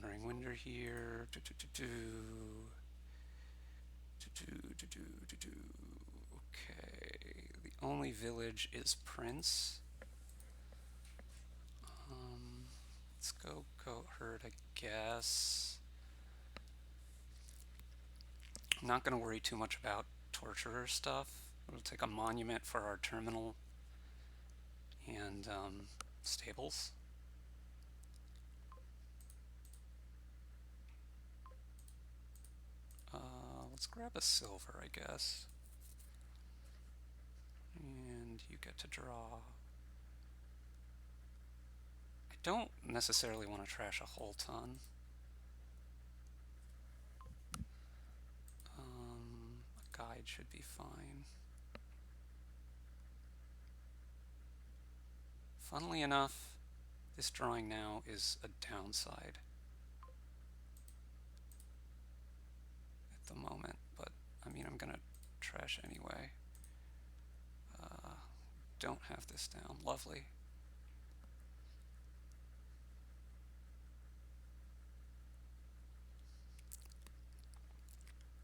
Wandering Winder here. Okay, the only village is Prince. Let's go goat herd, I guess. I'm not going to worry too much about torturer stuff. We'll take a monument for our terminal and stables. Let's grab a silver, I guess. And you get to draw. I don't necessarily want to trash a whole ton. A guide should be fine. Funnily enough, this drawing now is a downside at the moment, but I mean, I'm gonna trash anyway. Don't have this down. Lovely.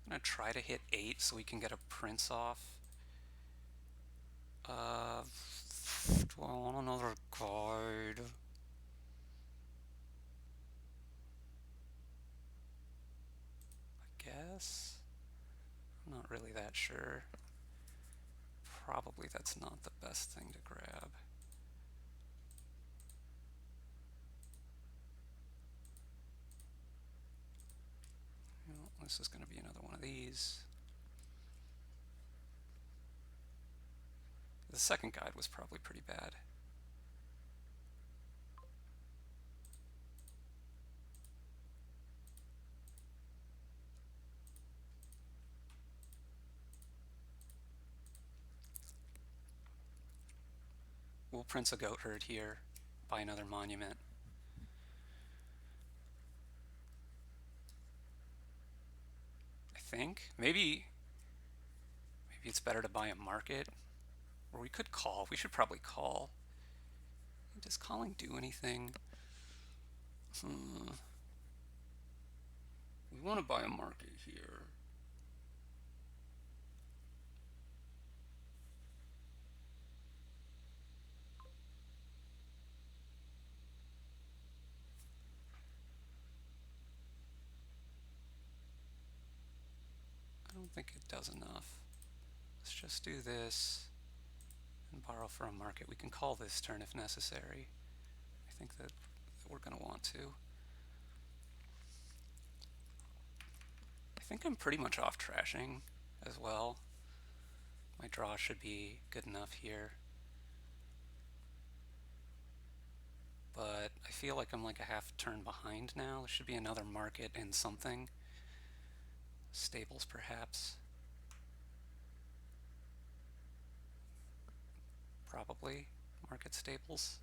I'm gonna try to hit 8 so we can get a prince off. Do I want another guide? I guess. I'm not really that sure. Probably that's not the best thing to grab. Well, this is going to be another one of these. The second guide was probably pretty bad. We'll print a goat herd here, buy another monument. I think. Maybe it's better to buy a market. Or we could call. We should probably call. Does calling do anything? We want to buy a market here. I don't think it does enough. Let's just do this and borrow for a market. We can call this turn if necessary. I think that we're going to want to. I think I'm pretty much off trashing as well. My draw should be good enough here. But I feel like I'm like a half turn behind now. There should be another market and something. Stables, perhaps. Probably. Market stables.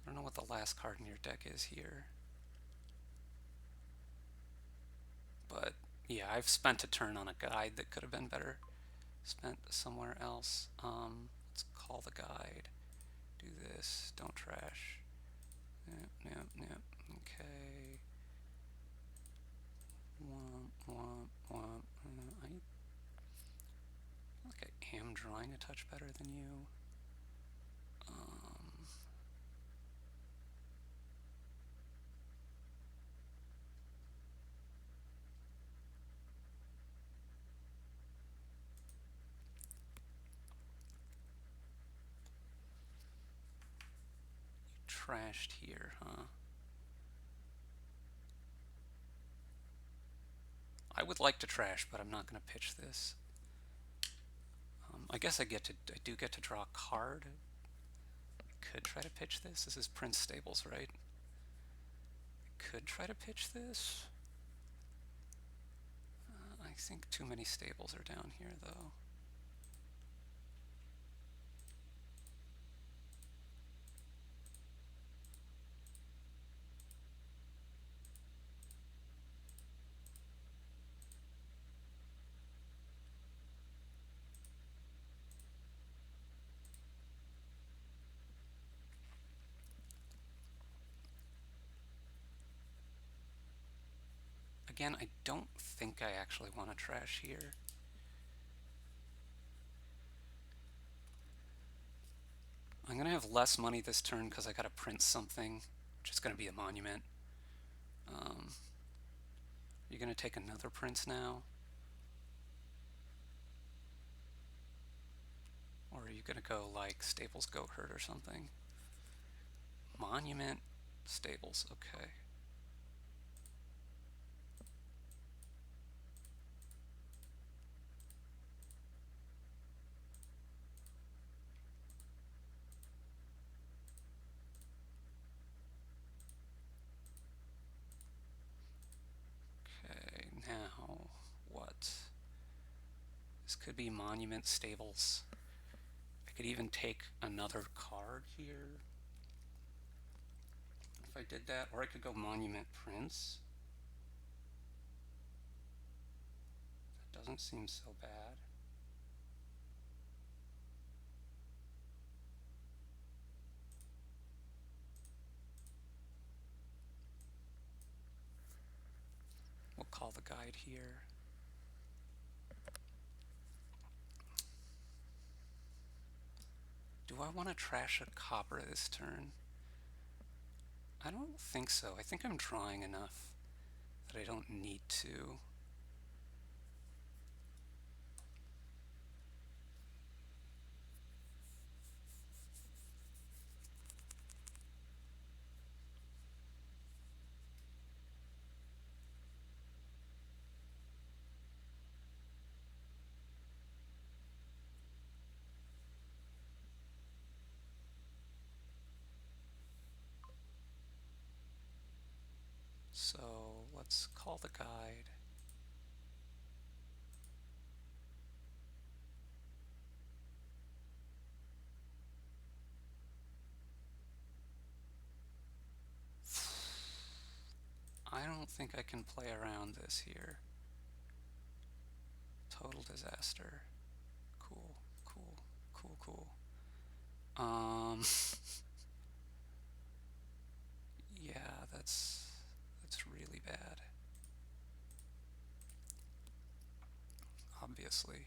I don't know what the last card in your deck is here. But yeah, I've spent a turn on a guide that could have been better spent somewhere else. Let's call the guide. Do this. Don't trash. Yep. Okay. I feel like I am drawing a touch better than you. You trashed here, huh? I would like to trash, but I'm not going to pitch this. I guess I do get to draw a card. I could try to pitch this. This is Prince Stables, right? I could try to pitch this. I think too many stables are down here, though. Again, I don't think I actually want to trash here. I'm going to have less money this turn because I got to print something, which is going to be a monument. You're going to take another prince now? Or are you going to go like Staples Goat Herd or something? Monument, Staples, okay. Okay, now what? This could be Monument Stables. I could even take another card here if I did that, or I could go Monument Prince. That doesn't seem so bad. We'll call the guide here. Do I want to trash a copper this turn? I don't think so. I think I'm drawing enough that I don't need to. So let's call the guide. I don't think I can play around this here. Total disaster. Cool, cool, cool, cool. Yeah, that's really bad. Obviously.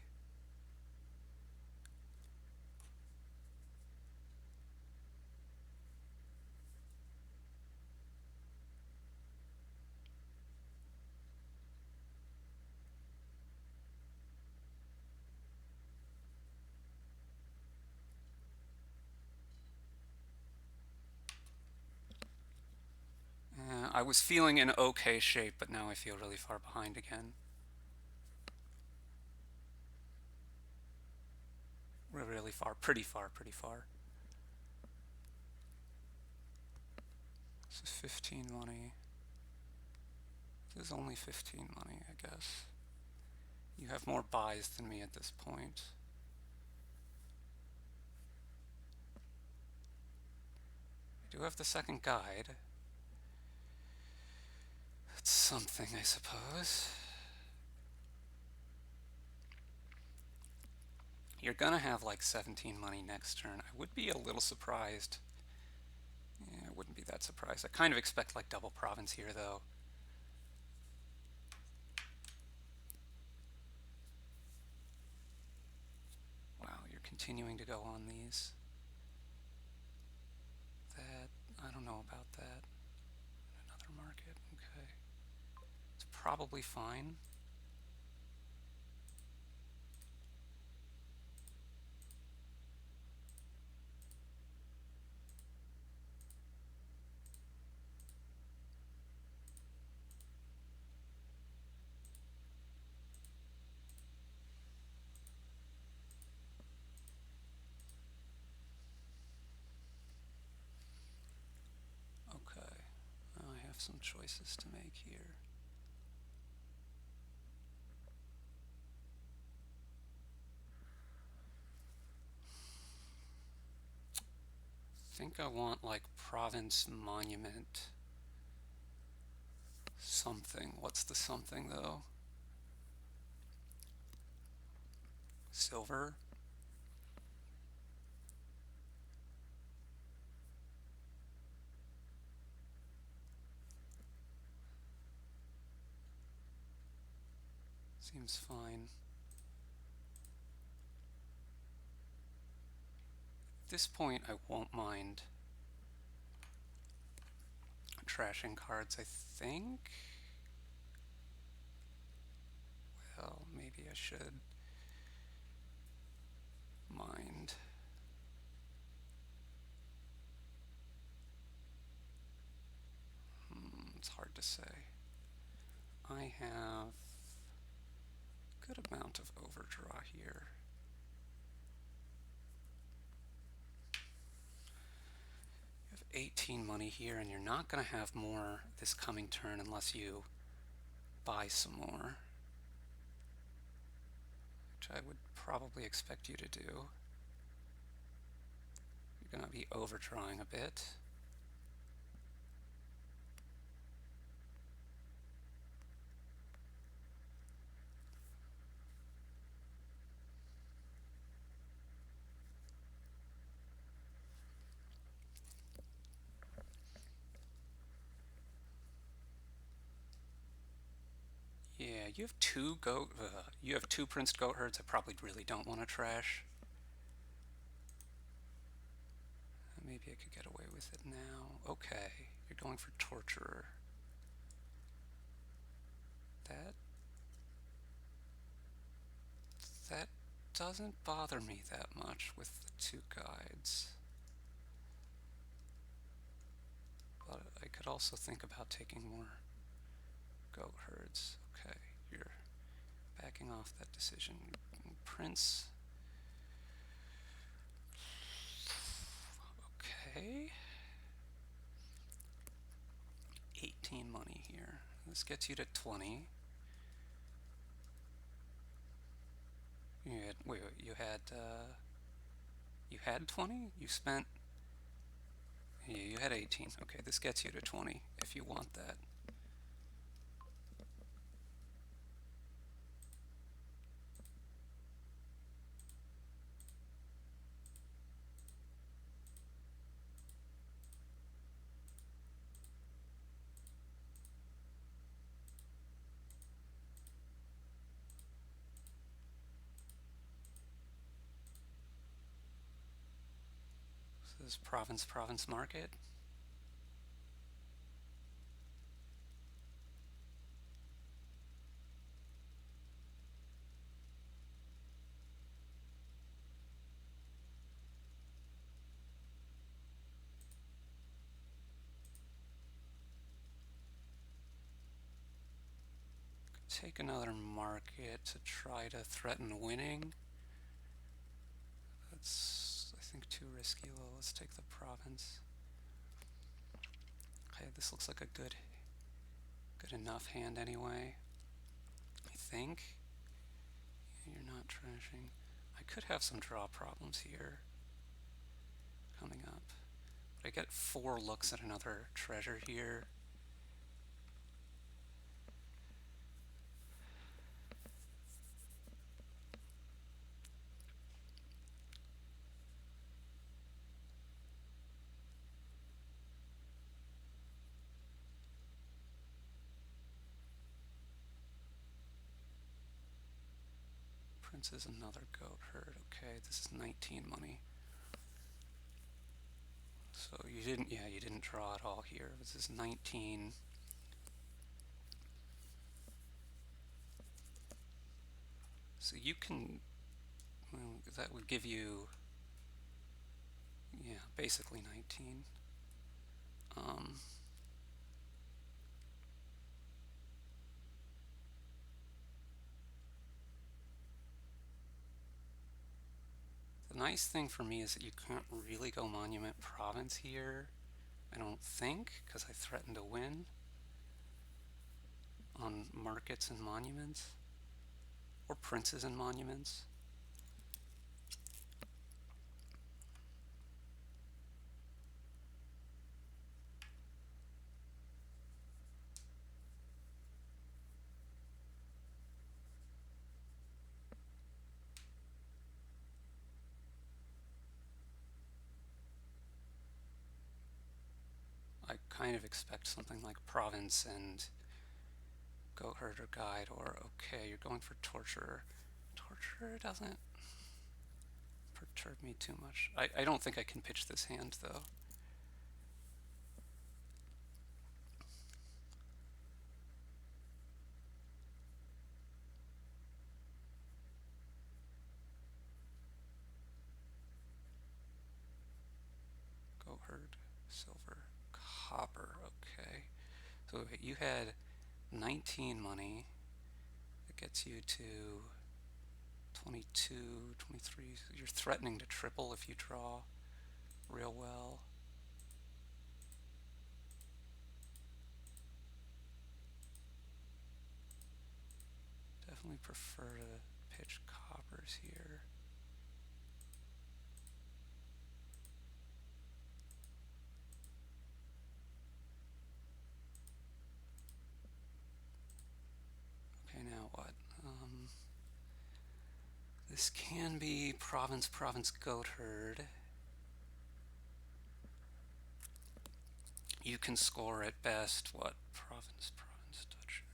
I was feeling in okay shape, but now I feel really far behind again. We're really far, pretty far, pretty far. This is 15 money. This is only 15 money, I guess. You have more buys than me at this point. I do have the second guide. That's something, I suppose. You're gonna have like 17 money next turn. I would be a little surprised. Yeah, I wouldn't be that surprised. I kind of expect like double province here, though. Wow, you're continuing to go on these. That, I don't know about that. Another market, okay. It's probably fine. Okay, well, I have some choices to make here. I think I want like province monument something. What's the something though? Silver? Seems fine. At this point, I won't mind trashing cards, I think. Well, maybe I should mind. It's hard to say. I have a good amount of overdraw here. You have 18 money here, and you're not going to have more this coming turn unless you buy some more, which I would probably expect you to do. You're going to be overdrawing a bit. Yeah, you have you have two Prince Goat Herds I probably really don't want to trash. Maybe I could get away with it now. Okay, you're going for Torturer. That doesn't bother me that much with the two guides. But I could also think about taking more Goat Herds. Okay, you're backing off that decision. Prince. Okay. 18 money here. This gets you to 20. You had 20? You spent, yeah, you had 18. Okay, this gets you to 20 if you want that. This is Province Market. Take another market to try to threaten winning. That's, I think, too risky. Well, let's take the province. Okay, this looks like a good enough hand anyway. I think. You're not trashing. I could have some draw problems here coming up. But I get 4 looks at another treasure here. Prince is another Goat Herd. Okay, this is 19 money. So you didn't draw at all here. This is 19. So you can, well, that would give you, yeah, basically 19. The nice thing for me is that you can't really go Monument Province here, I don't think, because I threaten to win on markets and monuments, or princes and monuments. I kind of expect something like province and goat herder guide, or okay, you're going for torturer. Torturer doesn't perturb me too much. I don't think I can pitch this hand though. Goat herd, silver, copper, okay. So you had 19 money. That gets you to 22, 23. You're threatening to triple if you draw real well. Definitely prefer to pitch coppers here. Okay, now what? This can be province, goat herd. You can score at best, what? Province, Dutch.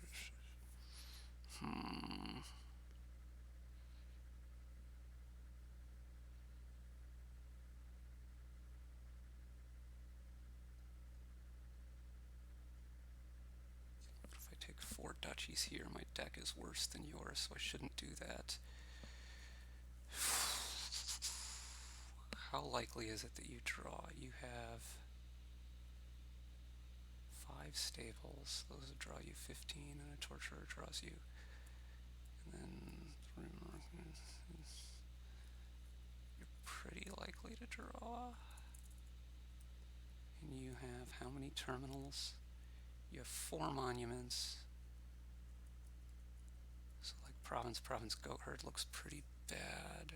If I take 4 duchies here, my deck is worse than yours, so I shouldn't do that. How likely is it that you draw? You have 5 stables. Those would draw you 15, and a torturer draws you. And then you're pretty likely to draw. And you have how many terminals? You have 4 monuments. So like province, goat herd looks pretty bad.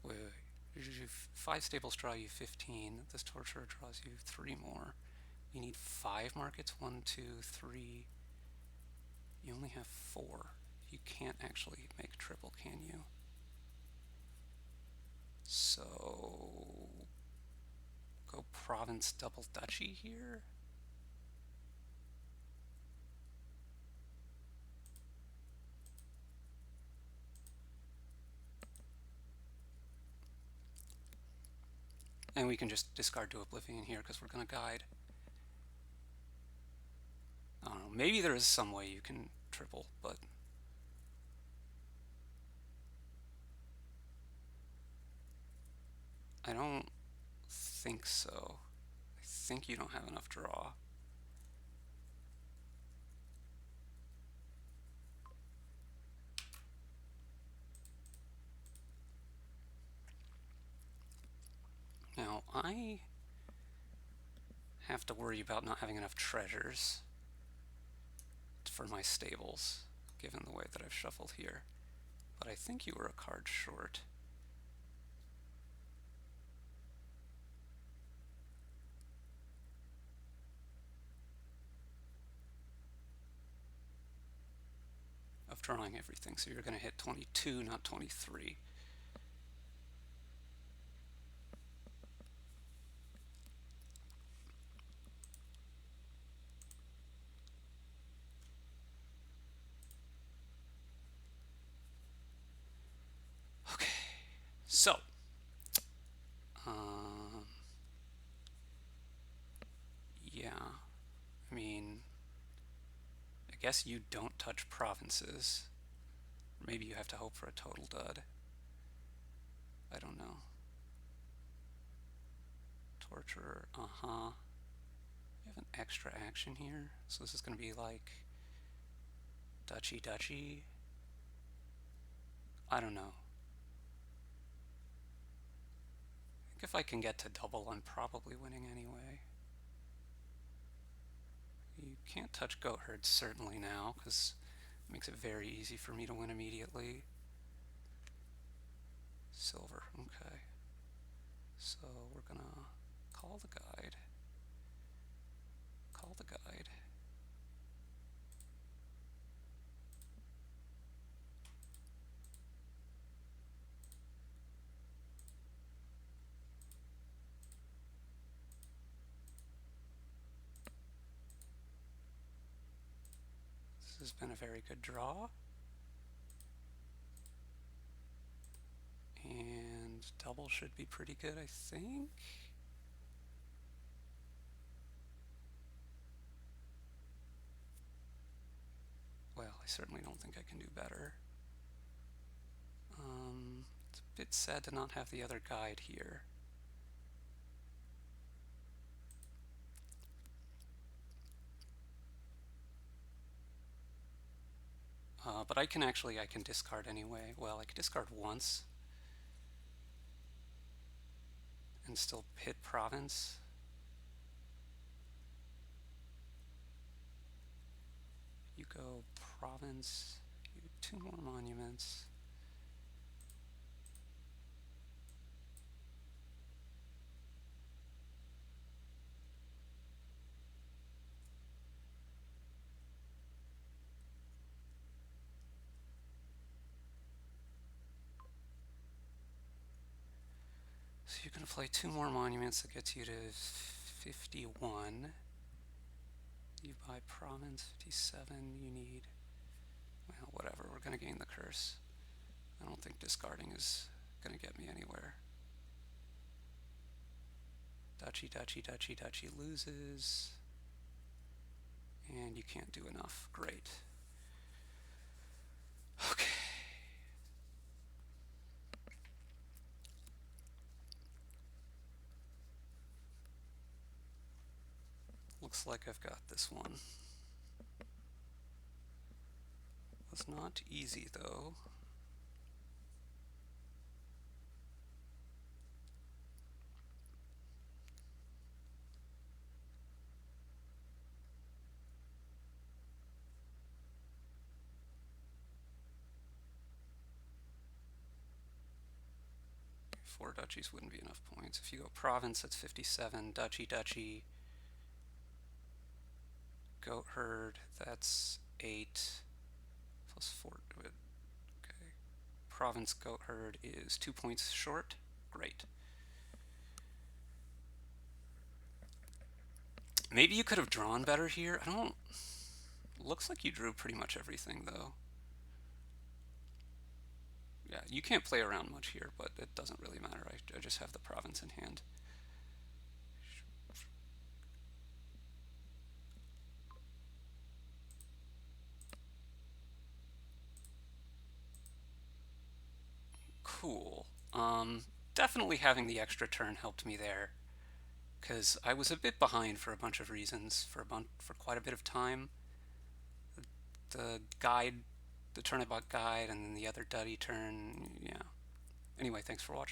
Wait. 5 stables draw you 15. This torturer draws you 3 more. You need 5 markets. 1, 2, 3. You only have 4. You can't actually make triple, can you? So go province double duchy here. And we can just discard to oblivion here because we're going to guide. I don't know, maybe there is some way you can triple, but I don't think so. I think you don't have enough draw. Now, I have to worry about not having enough treasures for my stables, given the way that I've shuffled here. But I think you were a card short. Of drawing everything, so you're going to hit 22, not 23. Okay, so yeah, I mean, I guess you don't touch provinces. Maybe you have to hope for a total dud. I don't know. Torturer, you have an extra action here, so this is going to be like duchy. I don't know. I think if I can get to double, I'm probably winning anyway. You can't touch goat herd certainly now, because it makes it very easy for me to win immediately. Silver, okay. So we're gonna call the guide. Call the guide. This has been a very good draw. And double should be pretty good, I think. Well, I certainly don't think I can do better. It's a bit sad to not have the other guide here. But I can discard anyway. Well, I can discard once and still hit province. You go province, you 2 more monuments. So you're going to play 2 more monuments. That gets you to 51. You buy province 57. You need, well, whatever. We're going to gain the curse. I don't think discarding is going to get me anywhere. Duchy, duchy, duchy, duchy loses. And you can't do enough. Great. Okay. Looks like I've got this one. Was not easy though. Four duchies wouldn't be enough points. If you go province, that's 57. Duchy, duchy. Goat herd, that's 8. Plus 4. Okay. Province goat herd is 2 points short. Great. Maybe you could have drawn better here. I don't. Looks like you drew pretty much everything though. Yeah, you can't play around much here, but it doesn't really matter. I just have the province in hand. Cool. Definitely having the extra turn helped me there, because I was a bit behind for a bunch of reasons for quite a bit of time. The guide, the turnabout guide, and then the other duddy turn. Yeah. Anyway, thanks for watching.